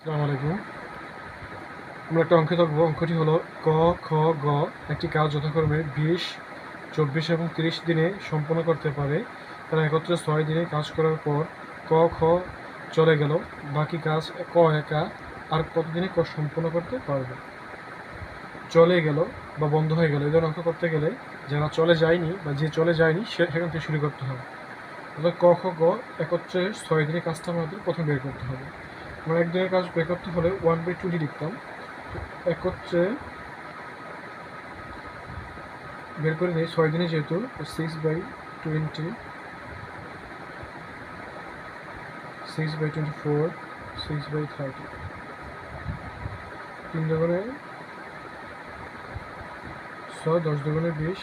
আসসালামু আলাইকুম। আমরা একটা অঙ্কে থাকবো। অঙ্কটি হলো ক, খ, গ একটি কাজ যথাক্রমে 20, 24 এবং 30 দিনে সম্পন্ন করতে পারে। তারা একত্রে 6 দিনে কাজ করার পর ক, খ চলে গেল। বাকি কাজ ক একা আর কত দিনে সম্পন্ন করতে পারবে? চলে গেল বা বন্ধ হয়ে গেল, এদের অঙ্ক করতে গেলে যারা চলে যায়নি বা যে চলে যায়নি সেখান থেকে শুরু করতে হবে। তাহলে ক, খ, গ একত্রে 6 দিনে কাজটা আমাদের প্রথমে বের করতে হবে। আমরা একদিনের কাজ বের করতে হলে 1/20 লিখতাম। একত্রে বের করে নিই 6 দিনে, যেহেতু 6/20, 6/24, 6/30, 3 দুগুণে 6, 10 দুগুণে 20,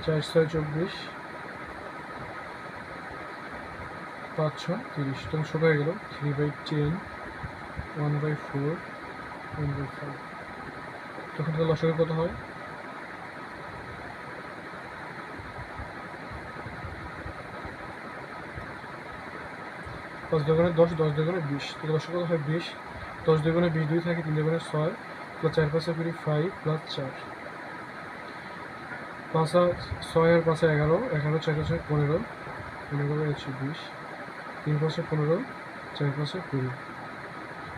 4 6 24, 5 6 30, তখন ছোট হয়ে গেল 3/10, 1/4, 1/5। তখন তাহলে লসাগু কত হয়? 5 দুগুণে 10, 10 দুগুণে 20, তাহলে লসাগু কত হয়? 20। 10 দুগুণে 20, 2 থাকে, 3 দুগুণে 6, প্লাস 4 5 5 প্লাস 4, 5 6 আর 5 11, 11 4 6 15, 15 হচ্ছে 20, 3 5 15, 4 5 20,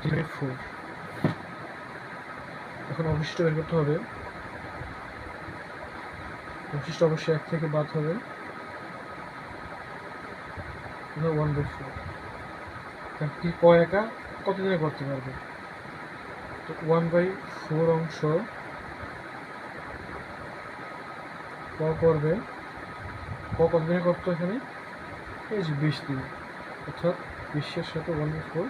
3/4। এখন অবশিষ্ট বের করতে হবে। অবশিষ্ট অবশ্যই 1 থেকে বাদ হবে, 1/4। কি ক একা কত দিনে করতে পারবে? তো 1/4 অংশ ক করবে। ক কত দিনে করতো এখানে? এই যে 20 দিন, অর্থাৎ 20-এর সাথে 1/4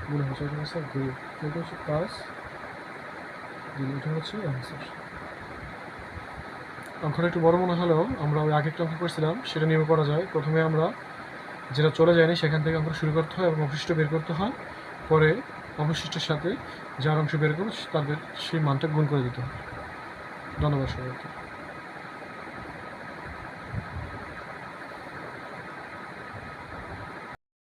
গুণ হচ্ছে, এটা হচ্ছে গুণ, এটা হচ্ছে 5 দিন, এটা হচ্ছে অ্যান্সার। অঙ্কটা একটু বড় মনে হলেও আমরা ওই আগে একটা অঙ্ক করছিলাম, সেটা নিয়েও করা যায়। প্রথমে আমরা যেটা চলে যায়নি সেখান থেকে অঙ্ক শুরু করতে হয় এবং অবশিষ্ট বের করতে হয়। পরে অবশিষ্টের সাথে যার অংশ বের করবো তাদের সেই মানটা গুণ করে দিতে হয়। ধন্যবাদ সবাইকে।